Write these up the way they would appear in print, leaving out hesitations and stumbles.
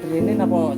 Catherine apa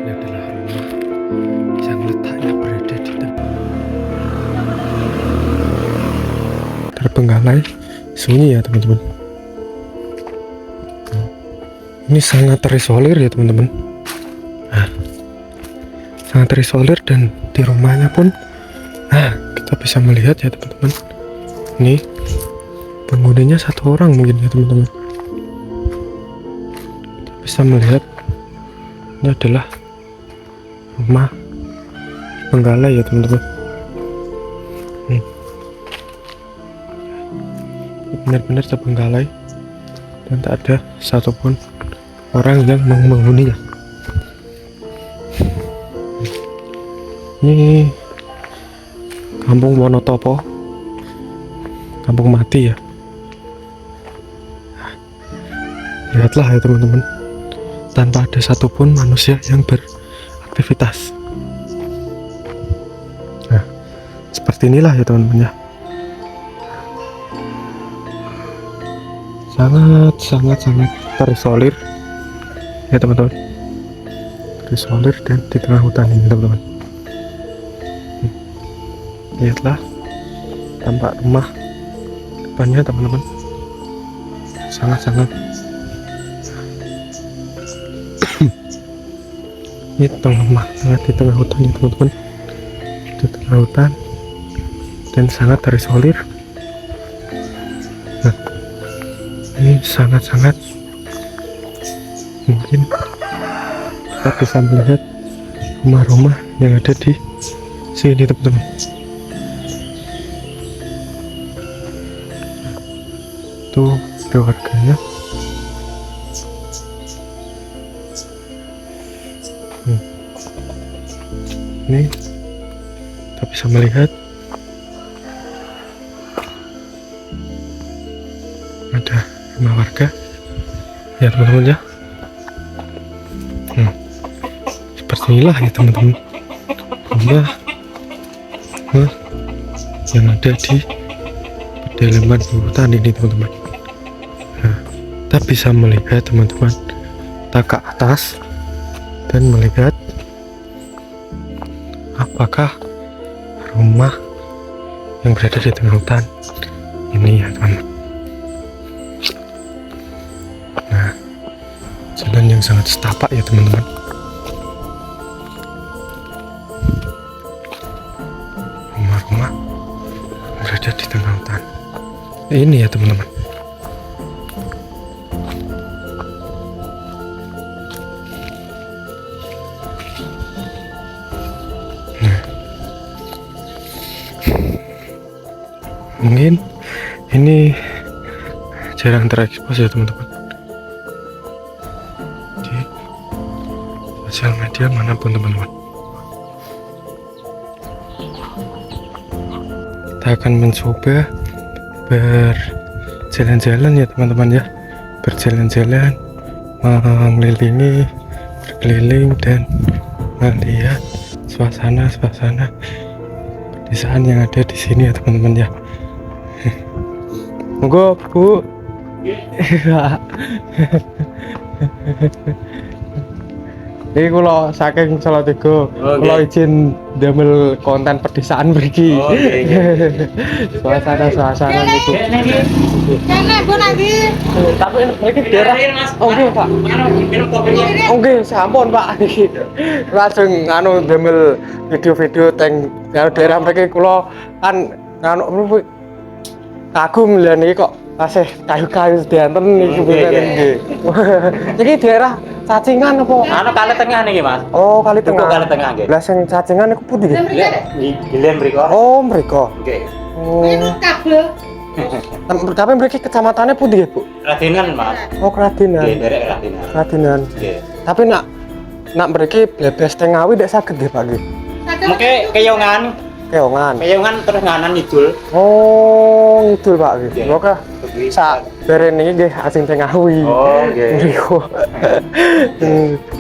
ini adalah rumah yang letaknya berada di terbengkalai, sunyi ya teman-teman. Ini sangat terisolir ya teman-teman. Nah, sangat terisolir, dan di rumahnya pun kita bisa melihat ya teman-teman. Ini penghuninya satu orang mungkin ya teman-teman. Kita bisa melihat ini adalah rumah bengkalai ya teman-teman. Benar-benar terbengkalai dan tak ada satupun orang yang menghuninya. Ini kampung Wonotopo, kampung mati ya. Lihatlah ya teman-teman, tanpa ada satupun manusia yang beraktivitas. Nah, seperti inilah ya teman-teman ya. Sangat terisolir ya teman-teman, terisolir dan di tengah hutan ini teman-teman. Lihatlah tampak rumah depannya teman-teman, sangat ini tengah rumah, di tengah hutan ya teman-teman, di tengah hutan dan sangat terisolir. Nah, ini sangat mungkin kita bisa melihat rumah-rumah yang ada di sini teman-teman. Tuh ada warganya. Ini kita bisa melihat ada rumah warga ya teman-teman ya. Seperti inilah ya teman-teman rumah yang ada di pedalaman hutan ini teman-teman. Nah, kita bisa melihat teman-teman, kita ke atas dan melihat apakah rumah yang berada di tengah hutan ini ya teman-teman. Nah, jalan yang sangat setapak ya teman-teman. Rumah-rumah berada di tengah hutan ini ya teman-teman. Mungkin ini jarang terekspos ya teman-teman di sosial media manapun teman-teman. Kita akan mencoba berjalan-jalan ya teman-teman ya, berjalan-jalan mengelilingi, berkeliling dan melihat suasana pedesaan yang ada di sini ya teman-teman ya. Monggo Bu. Ini kula saking Salatiga, kula izin damel konten pedesaan mriki. Suasana niku. Kene Bu lagi. Tapi mriki daerah. Oke, Pak. Oke, sampun Pak. Langsung anu damel video-video teng daerah mriki kula kan anu kagum lha niki kok tasih kayu-kayu sedanten niki nggih. Niki daerah cacingan apa? Anu kali tengah niki, Mas. Oh, kali Dukuh tengah. kali tengah nggih. Lah sing cacingan iku pundi nggih? Nggih, gilen mriku. Oh, mriko. Nggih. Oh. kabel. Tapi mriki kecamatannya pundi nggih, Bu? Radinan, Mas. Oh, Kradinan. Nggih, derek Radinan. Kradinan. Nggih. Tapi nak mriki blebes teng Ngawi ndak saged nggih, Pak nggih. Mengke keyongan Keongan. terus nganan ngidul. Oh, ngidul Pak nggih. Nggih. Moga sak beren iki nggih asing teng Ngawi. Oh, nggih. Mriko.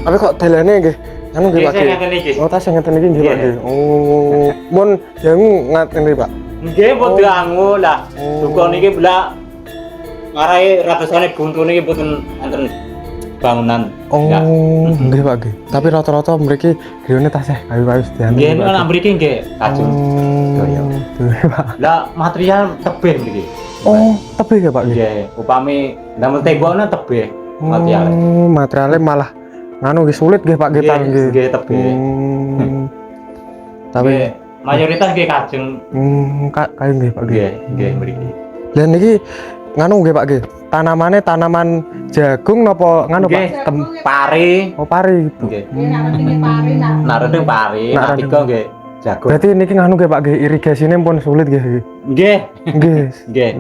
Tapi kok dalane nggih anu nggih Pak Nggih, nggih. sing ngeten iki. Oh, tas sing ngeten iki nggih Pak Iya. nggih. Oh, mun jangu ngaten iki Pak. Nggih, padha angu lah. Oh. Dukuh niki bela ngarai ratusan buntu niki mboten enten bangunan. Oh, Enggak. nggih Pak nggih. Tapi rata-rata mriki griyane tasih kayu-kayu sedian. Nggih, nek mriki nggih kacung. Doyo. Pak. Lah material tebih mriki. Oh, tebih ya Pak nggih. Nggih, upami damel tembokna tebih material. Oh, materialnya malah nganu nggih sulit nggih Pak kita nggih. Nggih, tebih. Tapi Nggih, mayoritas nggih kajeng. kayu nggih Pak nggih. Nggih, nggih mriki. Lah niki nganu nggih Pak nggih. Tanamannya tanaman jagung napa nganu Pak? Nggih, pari. Oh, pari Bu. Nggih. Narane Narene pari, Narene. natika nggih jagung. Berarti niki nganu nggih Pak nggih, irigasine pun sulit nggih. Nggih. Nggih. Nggih.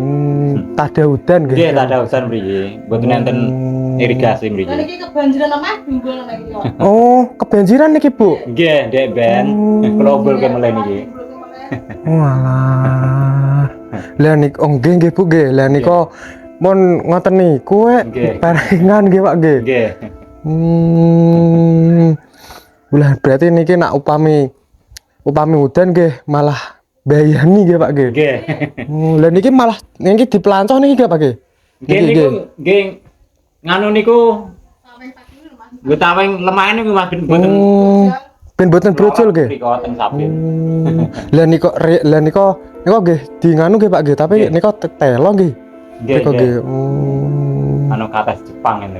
Tada udan nggih. Nggih, tak ada urusan mriki. Mboten enten irigasi mriki. Iki kebanjiran omah dunggul nek iki kok. Oh, kebanjiran niki Bu. Nggih, Dek Ben. Global ke mulai niki. Walah. Lah nik nggih nggih Bu nggih. Lah nika mun ngoten niku Nggih. paringan nggih Pak nggih. Nggih. Lah berarti niki nak upami udan nggih malah bayani nggih Pak nggih. Nggih. Lah niki malah niki dipelancong niki nggih Pak nggih. Nggih niku nggih nganu niku Gutaweng lemah niku Mas mboten. Ben boten brojol nggih. Mriko teng sapi. Lah nika nggih di nganu nggih Pak nggih, tapi Nggih. nika telo nggih. Nggih. Nika nggih. Anu kates Jepang ngene.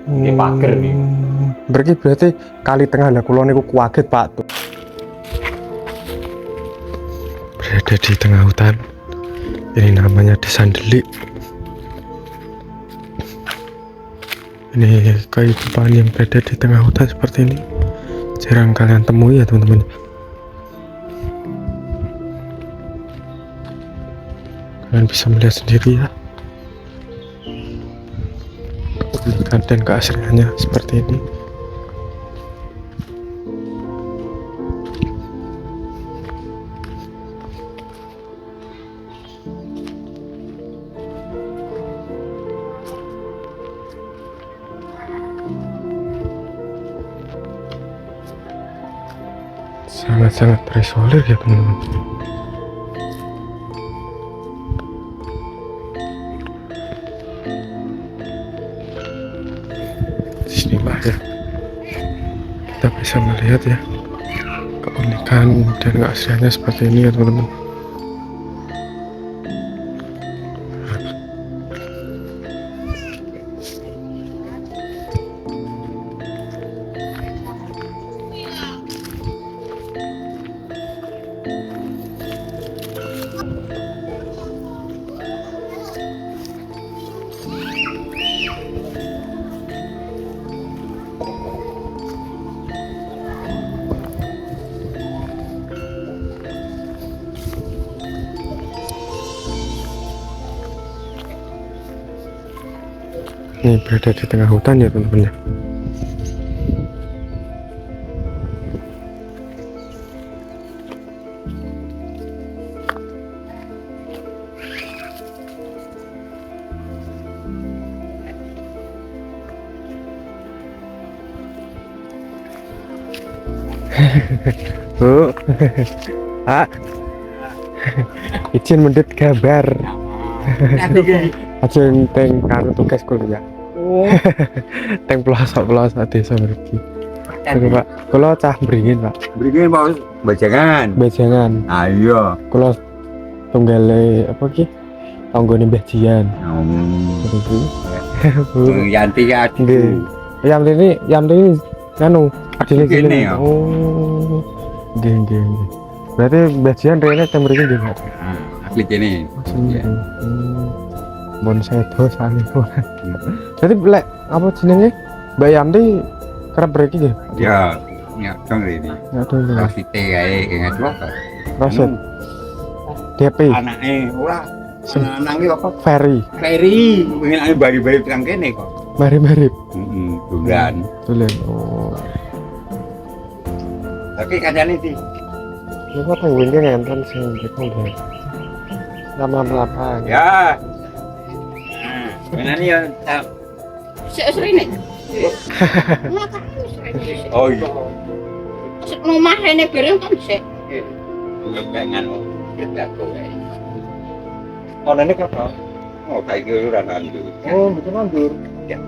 Nggih pager niku. Berarti kali tengah lah kula niku kuaget Pak. Berada di tengah hutan. Ini namanya Desa Delik. Ini kehidupan yang berada di tengah hutan seperti ini jarang kalian temui ya teman-teman. Kalian bisa melihat sendiri ya keunikan dan keasriannya seperti ini. Sangat-sangat terisolir ya teman-teman. Di sini lah ya kita bisa melihat ya keunikan dan keasliannya seperti ini ya teman-teman. Ini berada di tengah hutan ya teman-teman ya. Bu, Pak, izin mendit kabar. Ajeng teng karo tugas kuliah. Teng pelosok desa mriki. Pak, kula cah mringin, Pak. Mriki mau bajangan. Bajangan. Ayo. Kula tunggale apa ki? Tanggane Mbah Jian. Mriki. Bu, Yanti ya nggih. Yam ini anu adine Adine ya? Oh. Nggih, nggih, nggih. Berarti Mbah Jian rene teng mriki nggih, Pak. asli kene. Ya. Bon sedo sakniku. Jadi lek apa jenenge? Mbak Yanti kerap break iki. Ya, ya dong ini. Ya dulu. Rosite kae ingat apa? Roset. DP. Anake ora. Anake apa? Ferry. Ferry, pengen ane bari-bari tekan kene kok. Mari-mari. Bulan. Tulen. Oh. Tapi kancane iki. Ini kok pengen ngenten sing gitu deh. Lama-lama apa? Ya. Menani ya. Sering. Oh iya. Rumah rene bareng kan sik. Kayak nganu. Kita kok. Online kok. Oh, kayak gitu ora nandur. Oh, betul nandur. Ya.